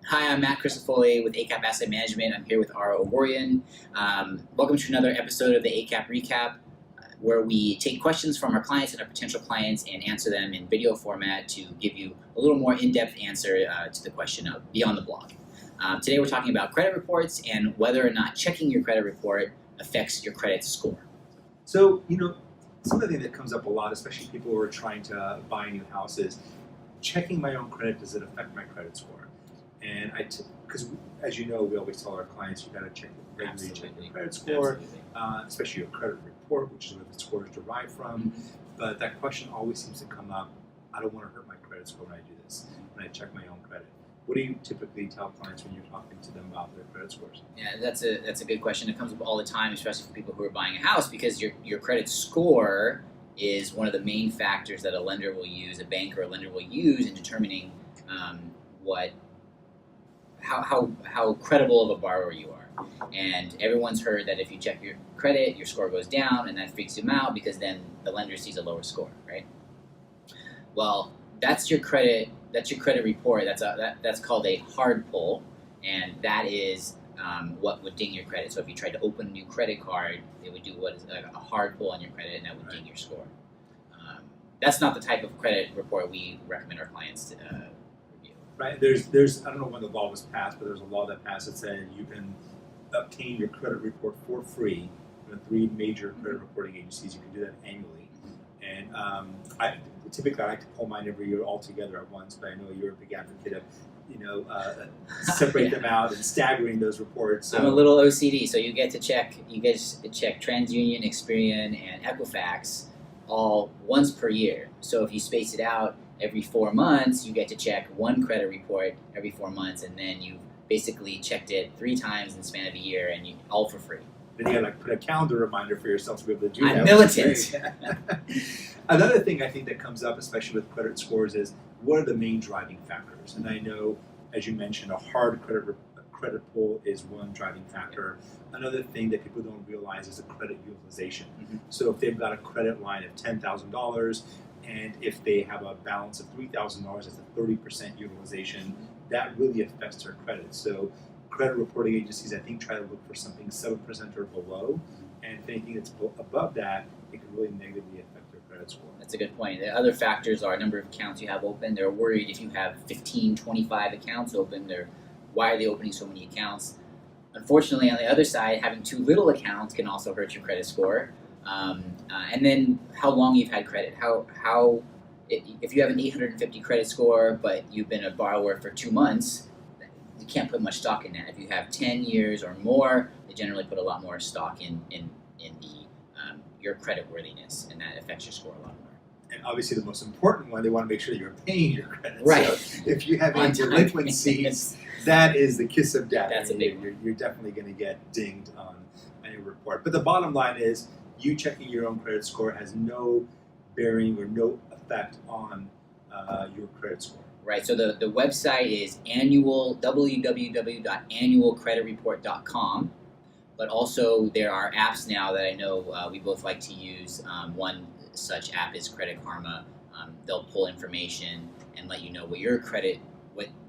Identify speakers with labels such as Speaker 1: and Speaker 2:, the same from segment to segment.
Speaker 1: Hi, I'm Matt Crisafulli with ACap Asset Management. I'm here with our Oghoorian. Welcome to another episode of the ACap ReCap, where we take questions from our clients and our potential clients and answer them in video format to give you a little more in-depth answer to the question beyond the blog. Today we're talking about credit reports and whether or not checking your credit report affects your credit score.
Speaker 2: So, something that comes up a lot, especially people who are trying to buy new houses, checking my own credit, does it affect my credit score? And because as you know, we always tell our clients, you got to check regularly, check your credit score, especially your credit report, which is where the score is derived from. But that question always seems to come up. I don't want to hurt my credit score when I do this, when I check my own credit. What do you typically tell clients when you're talking to them about their credit scores?
Speaker 1: Yeah, that's a good question. It comes up all the time, especially for people who are buying a house, because your credit score is one of the main factors that a lender will use, a bank or a lender will use in determining how credible of a borrower you are. And everyone's heard that if you check your credit, your score goes down, and that freaks them out because then the lender sees a lower score, right? Well, that's your credit report. That's called a hard pull, and that is what would ding your credit. So if you tried to open a new credit card, it would do what is a hard pull on your credit, and that would ding your score. That's not the type of credit report we recommend our clients to review.
Speaker 2: Right. There's I don't know when the law was passed, but there's a law that passed that said you can obtain your credit report for free from 3 major credit reporting agencies. You can do that annually. And I like to pull mine every year all together at once, but I know you're a big advocate of, separate them out and staggering those reports. So.
Speaker 1: I'm a little OCD, so you get to check TransUnion, Experian, and Equifax all once per year. So if you space it out every 4 months, you get to check one credit report every 4 months, and then you've basically checked it 3 times in the span of a year, and all for free.
Speaker 2: Then you gotta put a calendar reminder for yourself to be able to do that.
Speaker 1: I'm militant.
Speaker 2: Another thing I think that comes up, especially with credit scores, is what are the main driving factors? And I know, as you mentioned, a hard credit pull is one driving factor. Another thing that people don't realize is a credit utilization. So if they've got a credit line of $10,000, and if they have a balance of $3,000, that's a 30% utilization. That really affects their credit. So credit reporting agencies, I think, try to look for something 7% or below, and if anything that's above that, it can really negatively affect their credit score.
Speaker 1: That's a good point. The other factors are number of accounts you have open. They're worried if you have 15, 25 accounts open, why are they opening so many accounts? Unfortunately, on the other side, having too little accounts can also hurt your credit score. And then how long you've had credit. If you have an 850 credit score, but you've been a borrower for 2 months, you can't put much stock in that. If you have 10 years or more, they generally put a lot more stock in your credit worthiness, and that affects your score a lot more.
Speaker 2: And obviously the most important one, they want to make sure that you're paying your credit.
Speaker 1: Right.
Speaker 2: So if you have any delinquencies, that is the kiss of death.
Speaker 1: That's a big one.
Speaker 2: You're definitely going to get dinged on your report. But the bottom line is, you checking your own credit score has no bearing or no effect on your credit score.
Speaker 1: Right, so the website is www.annualcreditreport.com, but also there are apps now that I know we both like to use. One such app is Credit Karma. They'll pull information and let you know what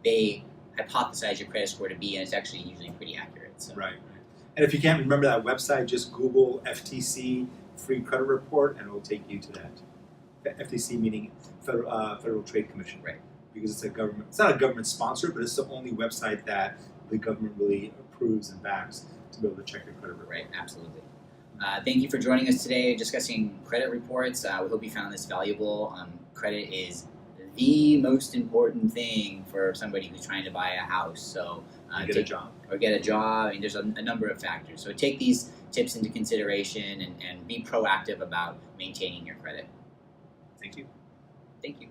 Speaker 1: they hypothesize your credit score to be, and it's actually usually pretty accurate. So.
Speaker 2: Right. And if you can't remember that website, just Google FTC free credit report, and it will take you to that. FTC meaning Federal Trade Commission.
Speaker 1: Right.
Speaker 2: Because it's not a government sponsor, but it's the only website that the government really approves and backs to be able to check your credit report.
Speaker 1: Right, absolutely. Thank you for joining us today discussing credit reports. We hope you found this valuable. Credit is the most important thing for somebody who's trying to buy a house. So
Speaker 2: get a job.
Speaker 1: Or get a job. I mean, there's a number of factors. So take these tips into consideration and be proactive about maintaining your credit.
Speaker 2: Thank you.
Speaker 1: Thank you.